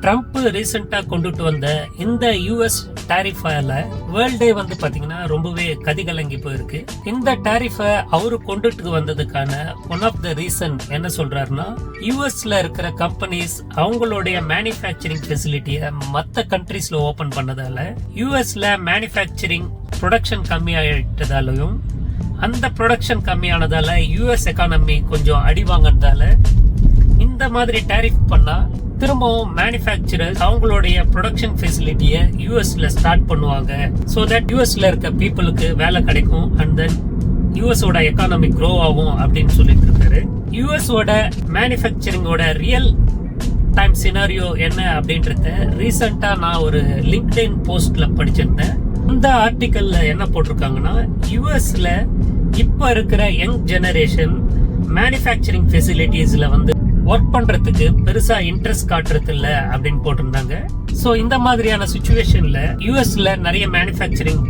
Trump ரீசெண்டா கொண்டுட்டு வந்த இந்த யூஎஸ் டாரிஃபால வேர்ல்டே வந்து பாத்தீங்கன்னா ரொம்பவே கதிகலங்கி போயிருக்கு. இந்த டாரிஃபை அவரு கொண்டுட்டு வந்ததுக்கான ஒன் ஆஃப் த ரீசன் என்ன சொல்றாருன்னா, யூஎஸ்ல இருக்கிற கம்பெனிஸ் அவங்களுடைய மேனுஃபேக்சரிங் ஃபெசிலிட்டியை மற்ற கண்ட்ரீஸ்ல ஓபன் பண்ணதால யூஎஸ்ல மேனுஃபேக்சரிங் ப்ரொடக்ஷன் கம்மியாயிட்டதாலையும் அந்த ப்ரொடக்ஷன் கம்மியானதால யூஎஸ் எக்கானமி கொஞ்சம் அடி வாங்கினதால இந்த மாதிரி டாரிஃப் பண்ணா திரும்பவும் மேனுஃபேக்சரர்ஸ் அவங்களுடைய ப்ரொடக்ஷன் ஃபெசிலிட்டியை யூஎஸ்ல ஸ்டார்ட் பண்ணுவாங்க. ஸோ தட் யூஎஸ்ல இருக்க பீப்புளுக்கு வேலை கிடைக்கும் அண்ட் தென் யூஎஸோட எக்கானமி க்ரோ ஆகும் அப்படின்னு சொல்லிட்டு இருக்காரு. யூஎஸோட மேனுஃபேக்சரிங்கோட ரியல் டைம் சினாரியோ என்ன அப்படின்றத ரீசெண்டா நான் ஒரு லிங்க்டின் போஸ்ட்ல படிச்சிருந்தேன். இந்த ஆர்டிக்கல்ல என்ன போட்டிருக்காங்கன்னா, யூஎஸ்ல இப்ப இருக்கிற யங் ஜெனரேஷன் மேனுஃபேக்சரிங் ஃபெசிலிட்டிஸ்ல வந்து ஒர்க் பண்றதுக்கு பெருசா இன்ட்ரெஸ்ட் காட்டுறது இல்ல அப்படின்னு போட்டிருந்தாங்க. சோ இந்த மாதிரியான சிச்சுவேஷன்ல யூஎஸ்ல நிறைய மேனுஃபேக்சரிங்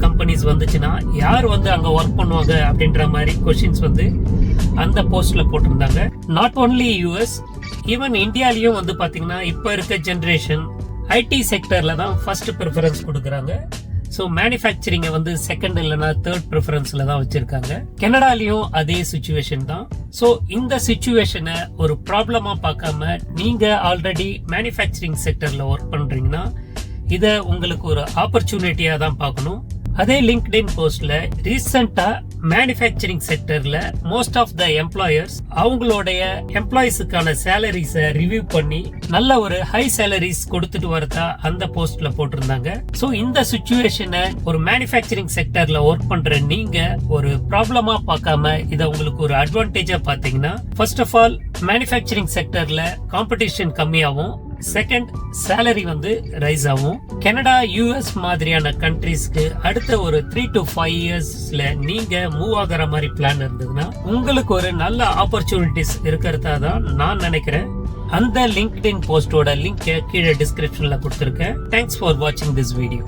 கம்பெனிஸ் வந்துச்சுன்னா யார் வந்து அங்க ஒர்க் பண்ணுவாங்க அப்படின்ற மாதிரி கொஸ்டின்ஸ் வந்து அந்த போஸ்ட்ல போட்டிருந்தாங்க. நாட் ஓன்லி யூஎஸ், ஈவன் இந்தியாலயும் வந்து பாத்தீங்கன்னா இப்ப இருக்க ஜெனரேஷன் ஐடி செக்டர்ல தான் ஃபர்ஸ்ட் ப்ரிஃபரன்ஸ் கொடுக்கறாங்க. ஸோ மேனுஃபேக்சரிங்கை வந்து செகண்ட் இல்லைன்னா தேர்ட் ப்ரிஃபரன்ஸ்ல தான் வச்சிருக்காங்க. கனடாலையும் அதே சிச்சுவேஷன் தான். ஸோ இந்த சிச்சுவேஷனை ஒரு ப்ராப்ளமா பார்க்காம நீங்க ஆல்ரெடி மேனுஃபேக்சரிங் செக்டர்ல ஒர்க் பண்றீங்கன்னா இதை உங்களுக்கு ஒரு ஆப்பர்ச்சுனிட்டியா தான் பார்க்கணும். அதே லிங்க்டின் போஸ்ட்ல ரீசெண்டா மேனுஃபேக்சரிங் செக்டர்ல மோஸ்ட் ஆஃப் த எம்ப்ளாயர்ஸ் அவங்களுடைய எம்ப்ளாயிஸுக்கான சேலரிஸை ரிவ்யூ பண்ணி நல்ல ஒரு ஹை சேலரிஸ் கொடுத்துட்டு வரதா அந்த போஸ்ட்ல போட்டிருந்தாங்க. சோ இந்த சிச்சுவேஷனை ஒரு மேனுஃபேக்சரிங் செக்டர்ல ஒர்க் பண்ற நீங்க ஒரு ப்ராப்ளமா பார்க்காம இதை உங்களுக்கு ஒரு அட்வான்டேஜா பாத்தீங்கன்னா, ஃபர்ஸ்ட் ஆஃப் ஆல் மேனுஃபேக்சரிங் செக்டர்ல காம்படிஷன் கம்மியாகும், செகண்ட் சேலரி வந்து ரைஸ் ஆகும். கனடா யூஎஸ் மாதிரியான கண்ட்ரீஸ்க்கு அடுத்த ஒரு 3 to 5 இயர்ஸ்ல நீங்க மூவ் ஆகிற மாதிரி பிளான் இருந்ததுன்னா உங்களுக்கு ஒரு நல்ல ஆப்பர்ச்சுனிட்டிஸ் இருக்கிறதா தான் நான் நினைக்கிறேன். அந்த லிங்க்டின் போஸ்டோட லிங்க் கீழே டிஸ்கிரிப்ஷன்ல கொடுத்திருக்கேன். தேங்க்ஸ் ஃபார் வாட்சிங் திஸ் வீடியோ.